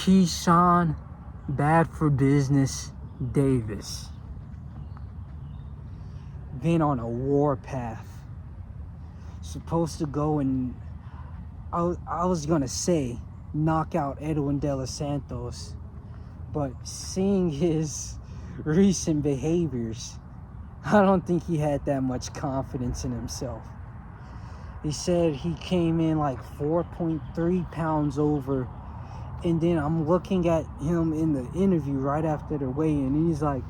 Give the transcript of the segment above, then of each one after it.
Keyshawn Bad for Business Davis been on a warpath. Supposed to go and I was gonna say knock out Edwin De Los Santos, but seeing his recent behaviors, I don't think he had that much confidence in himself. He said he came in like 4.3 pounds over, and then I'm looking at him in the interview right after the weigh-in, and he's like,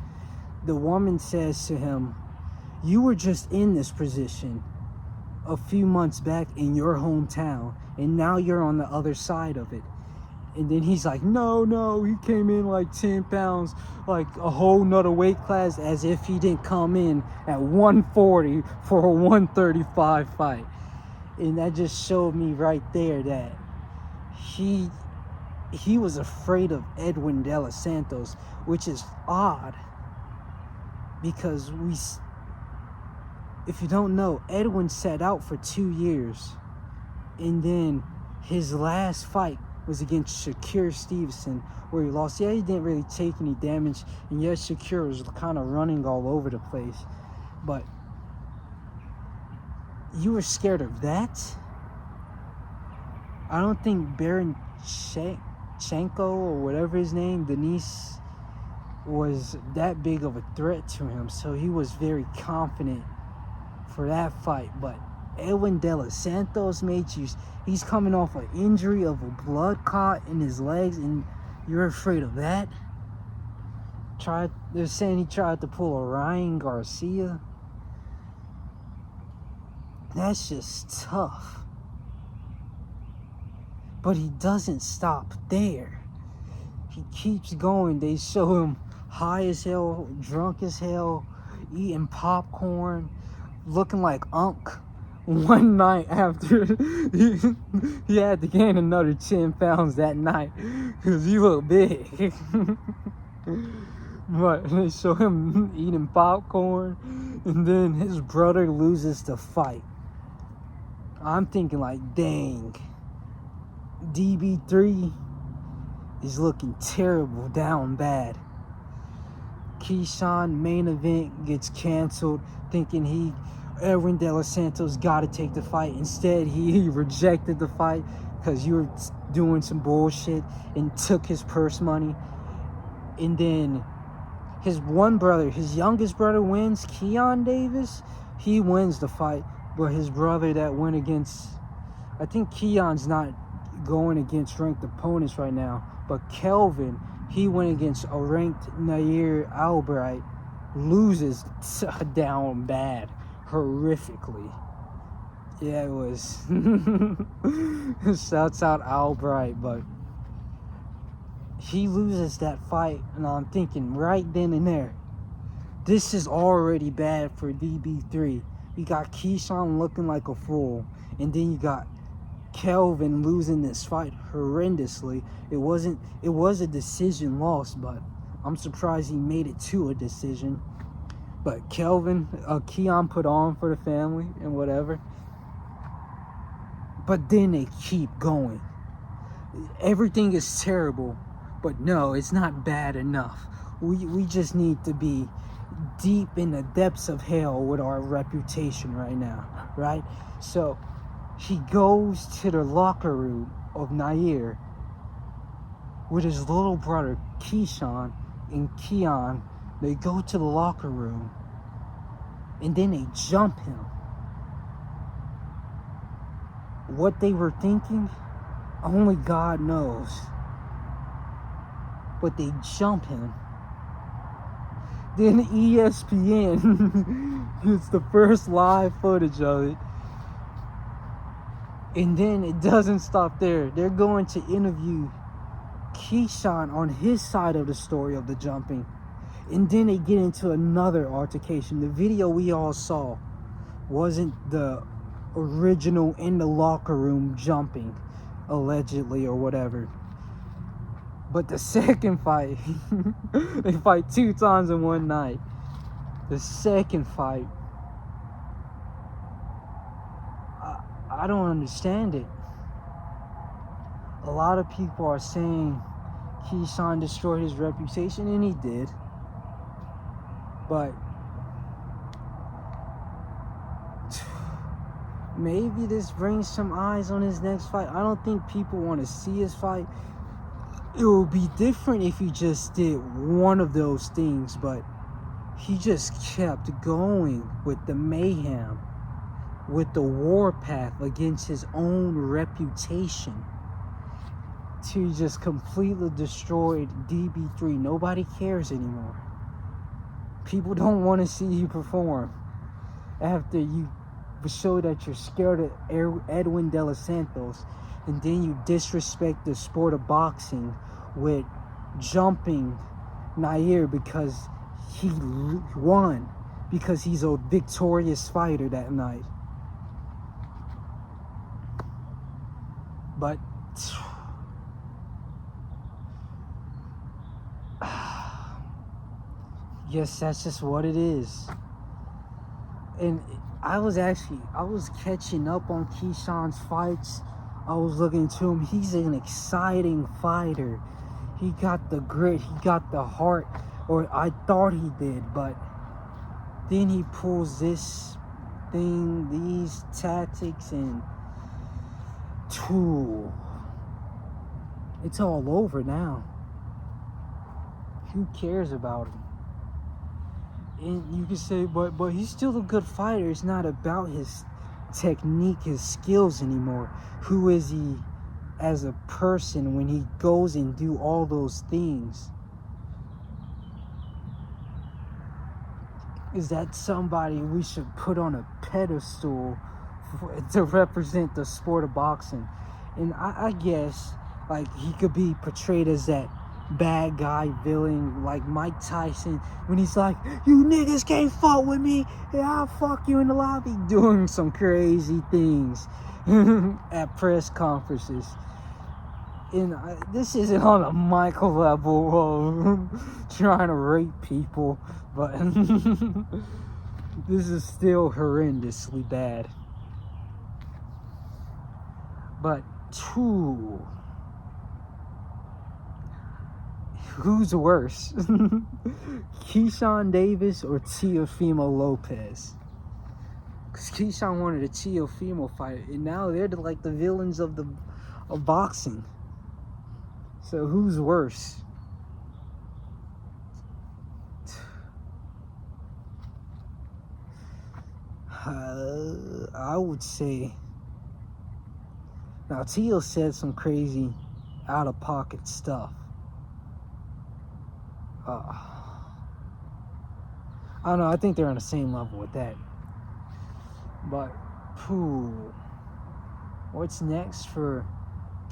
the woman says to him, "You were just in this position a few months back in your hometown, and now you're on the other side of it." And then he's like, no, he came in like 10 pounds, like a whole nother weight class, as if he didn't come in at 140 for a 135 fight. And that just showed me right there that he was afraid of Edwin De Los Santos, which is odd, because if you don't know, Edwin sat out for 2 years, and then his last fight was against Shakur Stevenson, where he lost. Yeah, he didn't really take any damage, and yes, Shakur was kind of running all over the place, but you were scared of that? I don't think Chenko or whatever his name, Denise, was that big of a threat to him, so he was very confident for that fight. But Edwin De Los Santos he's coming off an injury of a blood clot in his legs, and you're afraid of that? They're saying he tried to pull a Ryan Garcia. That's just tough. But he doesn't stop there. He keeps going. They show him high as hell, drunk as hell, eating popcorn, looking like Unk. One night after he had to gain another 10 pounds that night because he looked big. But they show him eating popcorn, and then his brother loses the fight. I'm thinking like, dang, DB3 is looking terrible, down bad. Keyshawn main event gets canceled, thinking Edwin De Los Santos got to take the fight. Instead, he rejected the fight because you were doing some bullshit, and took his purse money. And then his youngest brother wins, Keon Davis. He wins the fight, but his brother that went against, I think Keon's not going against ranked opponents right now, but Kelvin, he went against a ranked Nair Albright, loses down bad, horrifically. Yeah, it was. Shouts out Albright, but he loses that fight, and I'm thinking right then and there, this is already bad for DB3. You got Keyshawn looking like a fool, and then you got Kelvin losing this fight horrendously. It was a decision loss, but I'm surprised he made it to a decision. But Keon put on for the family and whatever. But then they keep going. Everything is terrible, but no, it's not bad enough. We just need to be deep in the depths of hell with our reputation right now, right? So he goes to the locker room of Nair with his little brother Keyshawn and Keon. They go to the locker room, and then they jump him. What they were thinking, only God knows. But they jump him. Then ESPN gets the first live footage of it. And then it doesn't stop there. They're going to interview Keyshawn on his side of the story of the jumping. And then they get into another altercation. The video we all saw wasn't the original in the locker room jumping, allegedly, or whatever. But the second fight, they fight 2 times in one night. The second fight, I don't understand it. A lot of people are saying Keyshawn destroyed his reputation, and he did. But maybe this brings some eyes on his next fight. I don't think people want to see his fight. It would be different if he just did one of those things, but he just kept going with the mayhem, with the warpath against his own reputation, to just completely destroyed DB3. Nobody cares anymore. People don't want to see you perform after you show that you're scared of Edwin De Los Santos, and then you disrespect the sport of boxing with jumping Nair because he won, because he's a victorious fighter that night. But yes, that's just what it is. And I was catching up on Keyshawn's fights. I was looking to him. He's an exciting fighter. He got the grit, he got the heart, or I thought he did, but then he pulls this thing, these tactics, and it's all over now. Who cares about him? And you can say, but he's still a good fighter. It's not about his technique, his skills anymore. Who is he as a person when he goes and do all those things? Is that somebody we should put on a pedestal to represent the sport of boxing? And I guess, like, he could be portrayed as that bad guy villain, like Mike Tyson, when he's like, you niggas can't fuck with me, yeah, I'll fuck you in the lobby, doing some crazy things at press conferences. And this isn't on a Michael level trying to rape people, but this is still horrendously bad. But who's worse? Keyshawn Davis or Teofimo Lopez? Because Keyshawn wanted a Teofimo fight, and now they're like the villains of boxing. So who's worse? I would say, now Teo said some crazy out-of-pocket stuff. I don't know, I think they're on the same level with that. But what's next for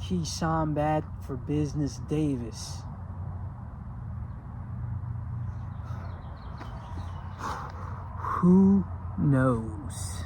Keyshawn Bad for Business Davis? Who knows?